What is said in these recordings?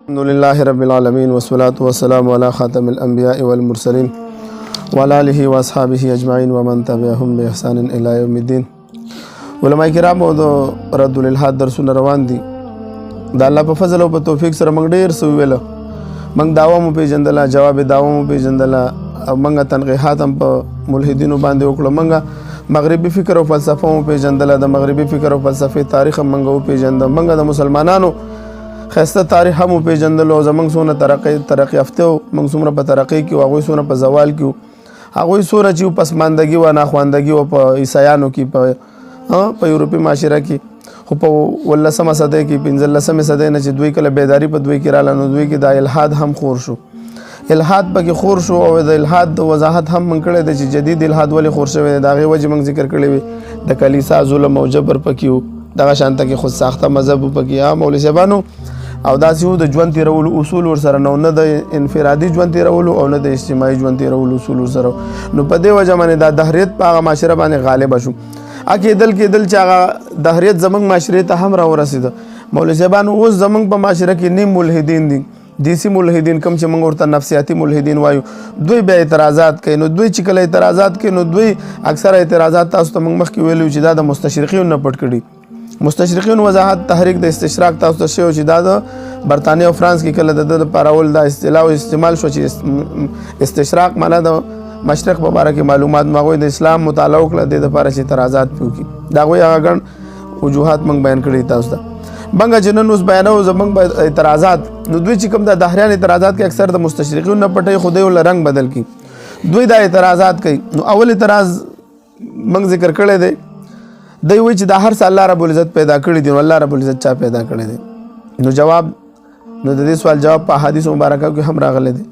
الحمدلله رب العالمين والصلاة والسلام على خاتم الأنبياء والمرسلين وعلى آله وأصحابه أجمعين ومن تبعهم بإحسان إلى يوم الدين. علماء کرام او رد الالحاد درسونه روان دي. د الله په فضل او په توفیق سره موږ ډیر څه ویل. موږ داوا مو پیژندله، جواب داوا مو پیژندله، او موږ تنقیحات هم په ملحدینو باندې وکړو. موږ مغربي فکر او فلسفه مو پیژندله، د مغربي فکر او فلسفه تاریخ هم موږ پیژندل. موږ د مسلمانانو خسته تاریخ هم پیژندلو. زمونږ څونه ترقی یافته او موږ څومره په ترقی کې او هغوی څونه په زوال کې، هغوی څونه چې پسماندګي و ناخواندګي و په عیسایانو کې، په یورپي معاشره کې، خو په 18مه صدۍ کې 15مه صدۍ نه چې دوی کله بیداری په دوی کې رااله، نو دوی کې د الحاد هم خور شو. الحاد پکې خور شو او د الحاد د وضاحت هم موږ کړی دی چې جدید الحاد ولې خور شوی دی. د هغې وجې موږ ذکر کړی وي. د کلیسا ظلم او جبر پکې و، دغه شانته کې خود ساخته مذهب پکې عام مولوي صاحبانو او داسې و. د ژوند تېرولو اصول ورسره نه د انفرادي ژوند تېرولو او نه د اجتماعي ژوند تېرولو اصول ورسره. نو په دې وجه باندې دا دهریت په هغه معاشره باندې غالبه شو. کېدل چې هغه دهریت زموږ معاشرې ته هم راورسېده. مولوي صاحبانو اوس زموږ په معاشره کې نیم ملحدین دي، دیسي ملحدین کوم چې موږ ورته نفسیاتي ملحدین وایو. دوی بیا اعتراضات کوي. نو دوی چې کله اعتراضات کوي، نو دوی اکثره اعتراضات تاسو ته موږ مخکې ویلو چې دا د مستشرقینو نه پټ کړي. مستشرقین وضاحت تحریک د استشراق تاسو ته شوی چې دا د برطانیه او فرانس کې کله د پارول دا اصطلاح او استعمال شو چې استشراق معنا د مشرق په باره کې معلومات مغوی د اسلام مطالعه وکړه د لپاره چې اعتراضات وکړي. دا غوي هغه ګڼ وجوهات موږ بیان کړي تاسو ته. بنګه چې نن اوس بیانو زموږ اعتراضات، نو دوی چې کوم د دهریان اعتراضات کې اکثر د مستشرقینو نه پټي، خدای ول رنگ بدل کی. دوی دا اعتراضات کوي. نو اول اعتراض موږ ذکر کړی دی. دوی وایي چې دا هر څه الله رب العزت پیدا کړی دي، نو الله رب العزت چا پیدا کړی دی؟ نو د دې سوال جواب په حدیث مبارکه کې هم راغلی دی.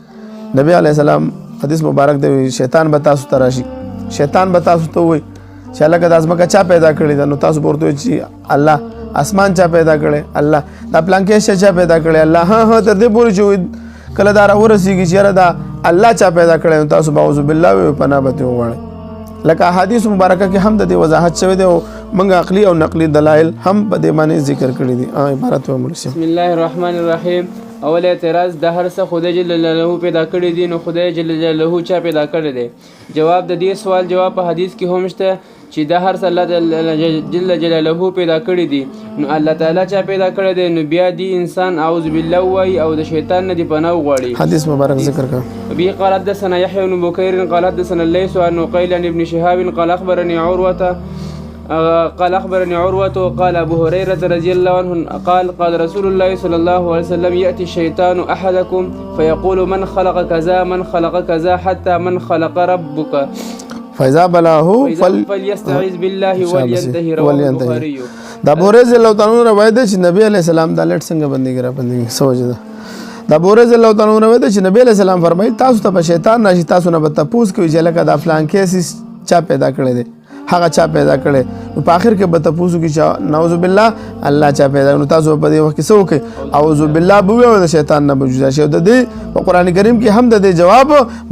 نبی علیه السلام حدیث مبارک دی، شیطان به تاسو ته راشي، شیطان به تاسو ته وایي چې هلکه د ځمکه چا پیدا کړې ده؟ نو تاسو به ورته وایئ چې الله. اسمان چا پیدا کړی؟ الله. دا پلانکې شی چا پیدا کړی؟ الله. ها تر دې پورې چې کله دا راورسېږي چې یاره دا الله چا پیدا کړی، نو تاسو به اعوذ بالله وایئ، پناه به ترې وغواړئ. لکه حدیث مبارکه کې هم د دې وضاحت شوی دی او موږ عقلي او نقلي دلایل هم په دې باندې ذکر کړي دي. عبارت و مولوي. بسم الله الرحمن الرحیم. اول اعتراض د هر څه خدای جل جلاله پیدا کړی دي، نو خدای جل جلاله چا پیدا کړی دی؟ جواب د دې سوال جواب په حدیث کې هم شته چې د هر څه الله جل جلاله پیدا کړی دي. نو الله تعالی چا پیدا کړی دی؟ نو بیا دی انسان اعوذ بالله وایي او د شیطان نه دی پناه وغواړي. حدیث مبارک ذکر کړه. بي قال حدثنا يحيى بن بكير قال حدثنا الليث عن نقيل عن ابن شهاب قال اخبرني عروة قال أبو هريرة رضي الله عنه قال رسول الله صلى الله عليه وسلم يأتي الشيطان أحدكم فيقول من خلق كذا من خلق كذا حتى من خلق ربك فإذا بلاه فليستعيذ بالله ولينتهي. رواه البخاري. دا ابو هريره رضی الله تعالی عنہ روایت ده چې نبی علیہ السلام دا لټ څنګه بندي کرا بندي سوچ ده. دا ابو هريره رضی الله تعالی عنہ روایت ده چې نبی علیہ السلام فرمایي تاسو ته شیطان راشي، تاسو نه به تاسو کوي چې لکه دا فلان کیس چا پیدا کړی دی، هغه چا پیدا کړي. نو په اخر کې به تاسو کې چې نعوذ بالله الله چا پیدا. نو تاسو په دې وخت کې څه وکړئ؟ اعوذ بالله بوي او د شیطان نه بجوزا شي. د دې په قران کریم کې هم د دې جواب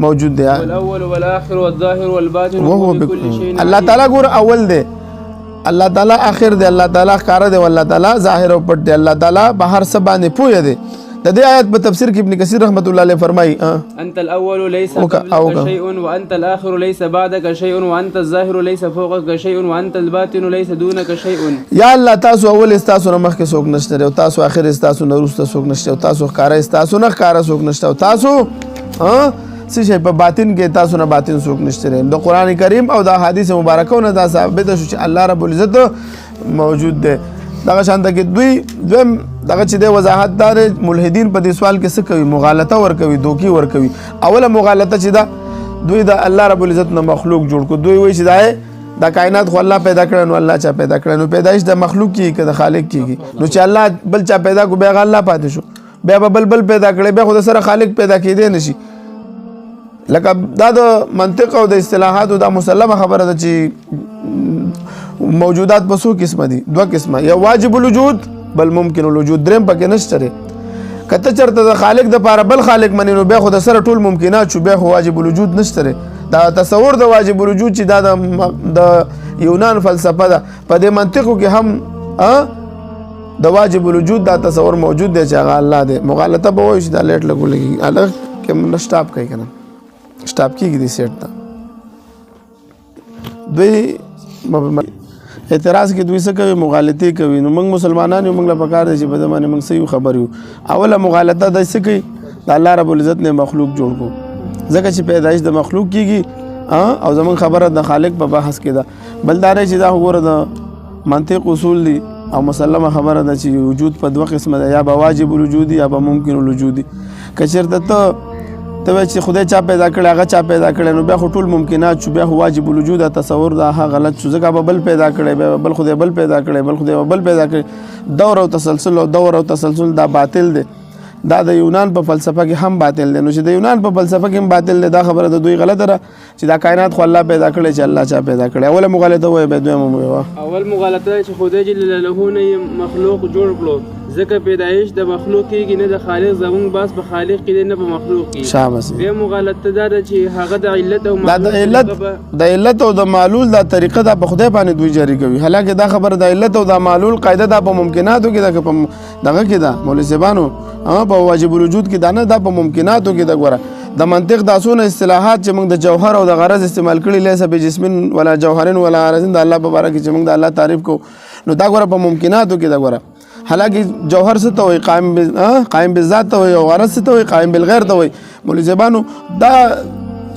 موجود دی. الاول والاخر والظاهر والباطن وهو بكل شيء. الله تعالی ګور اول دی، الله تعالی آخر دی، الله تعالی ښکار دی، الله تعالی ظاهر او پټ دی، الله تعالی بهر څه باندې پوهه دی. د دې آیت په تفسیر کې ابن کثیر رحمت الله علیه فرمایي انت الاول ليس قبلك شيء وانت الاخر ليس بعدك شيء وانت الظاهر ليس فوقك شيء وانت الباطن ليس دونك شيء. یا الله تاسو اول استاسو نه مخکې څوک نشته او تاسو اخر استاسو نه وروسته څوک نشته او تاسو ښکاره استاسو نه ښکاره څوک نشته او تاسو څه شی په باطن کې تاسو نه باطن څوک نشته. د قران کریم او د حدیث مبارکو نه دا ثابت شو چې الله رب العزت موجود دی. دغه شانته کې دویم دغه چې د وضاحت دار ملحدین په دې سوال کې څه کوي؟ مغالطه ورکوي، دوکي ورکوي. اوله مغالطه چې دا دوی د الله رب العزت نه مخلوق جوړ کو. دوی وایي چې دا کائنات خو الله پیدا کړي، نو الله چا پیدا کړي؟ نو پیدایش د مخلوق کیږي که د خالق کیږي؟ نو چې الله بل چا پیدا کو بیا الله پاتې شو، بیا بل پیدا کړي، بیا خو د سره خالق پیدا کېدی نشي. لکه دا د منطق او د اصطلاحاتو دا مسلمه خبره ده چې موجودات په څو قسمه دي؟ دوه قسمه، یو واجب الوجود بل ممکن الوجود. دریم پکې نشته. کته چرته د خالق د پاره بل خالق منی، نو بیا خو د سره ټول ممکنات شو، بیا خو واجب الوجود نشته. دا تصور د واجب الوجود چې دا د یونان فلسفه ده، په دې منطقو کې هم د واجب الوجود دا تصور موجود دی چې هغه الله دی. مغالطه به وایي چې دا لیټ لګولېږي الګ کې موږ سټاپ کوي که نه سټاپ کېږي دې سیټ ته. دوی اعتراض کې دوی څه کوي مغالطې کوي. نو موږ مسلمانان یو موږ له پکار دی چې په دې باندې موږ صحیح خبر یو. اوله مغالطه د څه کوي د الله رب العزت نه مخلوق جوړ کو ځکه چې پیدایش د مخلوق کېږي او زمون خبره د خالق په بحث کې ده. بل دا چې دا وګوره د منطق اصول دي او مسلمه خبره ده چې وجود په دوه قسمه ده یا به واجب الوجود یا به ممکن الوجود. که چېرته ته وایې چې خدای چا پیدا کړی هغه چا پیدا کړی نو بیا خو ټول ممکنات شو بیا خو واجب الوجود تصور دا هغه غلط شو ځکه به بل پیدا کړی بیا بل خدای بل پیدا کړی بل خدای بل پیدا کړی. دور او تسلسل دا باطل دی. دا د یونان په فلسفه کې هم باطل دی. نو چې د یونان په فلسفه کې هم باطل دی دا خبره د دوی غلطه ده چې دا کائنات خو الله پیدا کړی چې الله چا پیدا کړی. اوله مغالطه وایي به دویمه وایي اول مغالطه چې خدای جل جلاله نه مخلوق جوړ کړو ځکه پیدایش د مخلوق کېږي نه د خالق زمونږ باس په خالق کې نه په مخلوق کې. شاباس. بیا مغالطه دا ده چې هغه د علت او د علت او د معلول دا طریقه دا په خدای باندې دوی جاری کوي. حالانکه دا خبره د علت او د معلول قاعده دا په ممکناتو کې ده که په دغه کې ده مولوي صاحبانو په واجب الوجود کې دا نه دا په ممکناتو کې ده. ګوره د منطق دا څونه اصطلاحات چې موږ د جوهر او د غرض استعمال کړي لیس بجسم ولا جوهرن ولا عرض د الله په باره کې چې موږ د الله تعریف کو نو دا ګوره په ممکناتو کې ده. ګوره حالانکه جوهر څه ته وایي قائم بالذات ته وایي او غرض څه ته وایي قائم بالغیر ته وایي. مولوي صاحبانو دا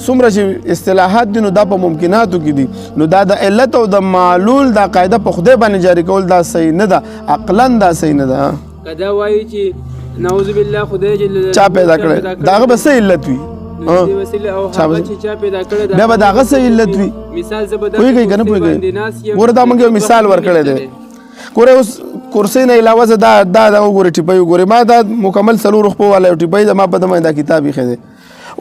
څومره چې اصطلاحات دي نو دا په ممکناتو کې دي. نو دا د علت او د معلول دا قاعده په خدای باندې جاری کول دا صحیح نه ده عقلا دا صحیح نه ده. کدا وایي چې نعوذ بالله خدای جل جلاله چا پیدا کړی داغه به څه علت وي بیا به داغه څه علت وي پوهېږئ که نه پوهېږئ. ګوره دا موږ یو مثال ورکړی دی. ګوره اوس کرسۍ نه علاوه زه دا وګورې ټیپۍ وګورې ما دا مکمل 4 خپو والا یو ټیپۍ ده ما په ده باندې دا کتاب ایښی دی.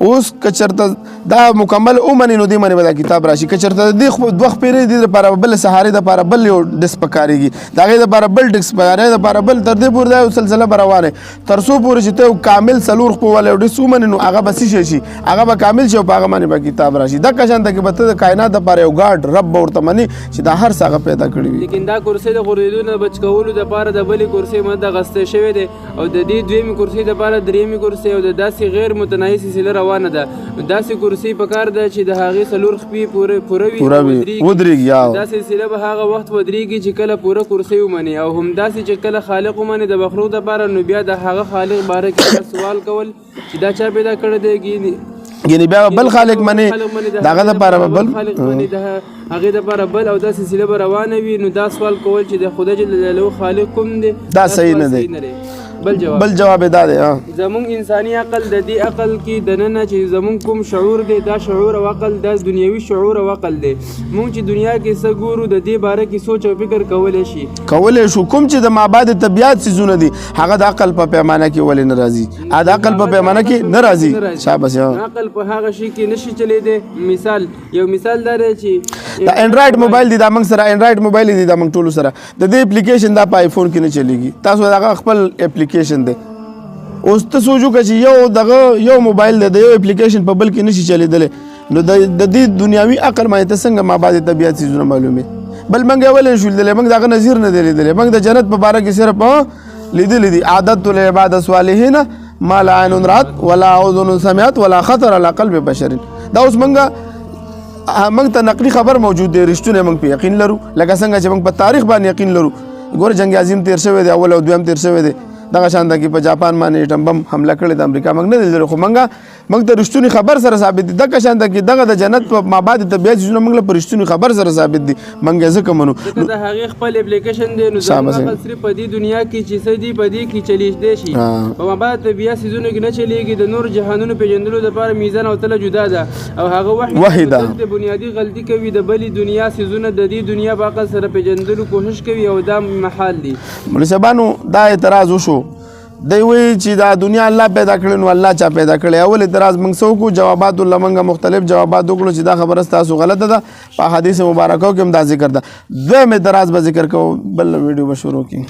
اوس که چېرته دا مکمل ومنې نو دې باندې به دا کتاب راشي. که چېرته د دې دوه خپېرې دي دپاره بل سهارې دپاره بل یو ډسک پکارېږي د هغې دپاره بل ډسک پکارې دپاره بل تر دې پورې دا یو سلسله به روانه تر څو پورې چې ته یو کامل 4 خپو والا یو ډسک ومنې نو هغه به څه شي هغه به کامل شي او په هغه باندې به کتاب راشي. دغه شانته کې به ته د کائنات دپاره یو ګاډ رب به ورته منې چې دا هر څه هغه پیدا کړي وي. لیکن دا کرسۍ د غورځېدو نه بچ کولو دپاره د بلې کرسۍ مده اخیستی شوی دی او د دې دویمې کرسۍ دپاره درېیمې کرسۍ او د داسې غیر متناهي سلسله روانه ده. داسې کرسۍ پکار ده چې د هغې 4 خپې پوره وي ودرېږي. دا سلسله به هغه وخت ودرېږي چې کله پوره کرسۍ ومني او همداسې چې کله خالق ومني د مخلوق دپاره نو بیا د هغه خالق باره کې سوال کول چې دا چا پیدا کړی دی یعنې بیا بل خالق منې دغه دپاره به بل هغې دپاره بل او دا سلسله به روانه وي نو دا سوال کول چې د خدای جل جلاله خالق کوم دی دا صحیح نه دی. بل جواب دا دی زمونږ انساني عقل د دې عقل کې دننه چې زمونږ کوم شعور دی دا شعور او عقل دا دنیوي شعور او عقل دی. مونږ چې دنیا کې څه ګورو د دې باره کې سوچ او فکر کولی شو کوم چې د مابعد طبیعت څیزونه دي هغه د عقل په پیمانه کې ولې نه راځي د عقل په پیمانه کې نه راځي. شاباس. عقل په هغه شي کې نشي چلیدی. یو مثال دا دی چې دا انډرایډ موبایل دی دا موږ سره انډرایډ موبایل دی دا موږ ټولو سره د دې اپلیکیشن دا په آیفون کې نه چلیږي. تاسو دغه خپل اپلیکیشن دی اوس ته سوچ وکړه چې یو موبایل دی د یو اپلیکیشن په بل کې نشي چلیدلی نو د دې دنیاوي عقل باندې ته څنګه مابعد طبیعت څیزونه معلومې بل موږ یې ولې نشو لیدلی موږ د هغه نظیر نه دی لیدلی موږ د جنت په باره کې صرف لیدلی دي عادت لعباد الصالحین ما لا عین رات ولا اذن سمعت ولا خطر على قلب بشر. دا اوس موږ ته نقلي خبر موجود دی رښتونه موږ په یقین لرو لکه څنګه چې موږ په تاریخ باندې یقین لرو. ګوره جنگ عظیم تیر شوی دی اول او دویم تیر شوی دی دغه شان ده کې په جاپان باندې اټم بم حمله کړې د امریکا موږ نه لیدل خو موږ ته رښتونی خبر سره ثابت دي. دغه شان ده کې دغه د جنت په مابعد طبیعت څیزونه موږ له په رښتونی خبر سره ثابت دي موږ یې ځکه منو. د هغې خپل اپلیکیشن دی نو زموږ عقل صرف په دې دنیا کې چې څه دي په دې کې چلیږدی شي په مابعد طبیعت څیزونو کې نه چلیږي. د نور جهانونو پېژندلو دپاره میزان او تله جدا ده او هغه وحی ده بنیادي غلطي کوي د بلې دنیا څیزونه د دې دنیا په عقل سره پېژندلو کوشش کوي او دا محال دي. مولوي صاحبانو دا اعتراض وشو دی وایي چې دا دنیا الله پیدا کړې نو الله چا پیدا کړې. اول اعتراض موږ څه وکړو جوابات الله موږ مختلف جوابات وکړو چې دا خبره ستاسو غلطه ده په حدیث مبارکو کې هم دا ذکر ده. دویم اعتراض به ذکر کوو بل ویډیو به شروع کړو.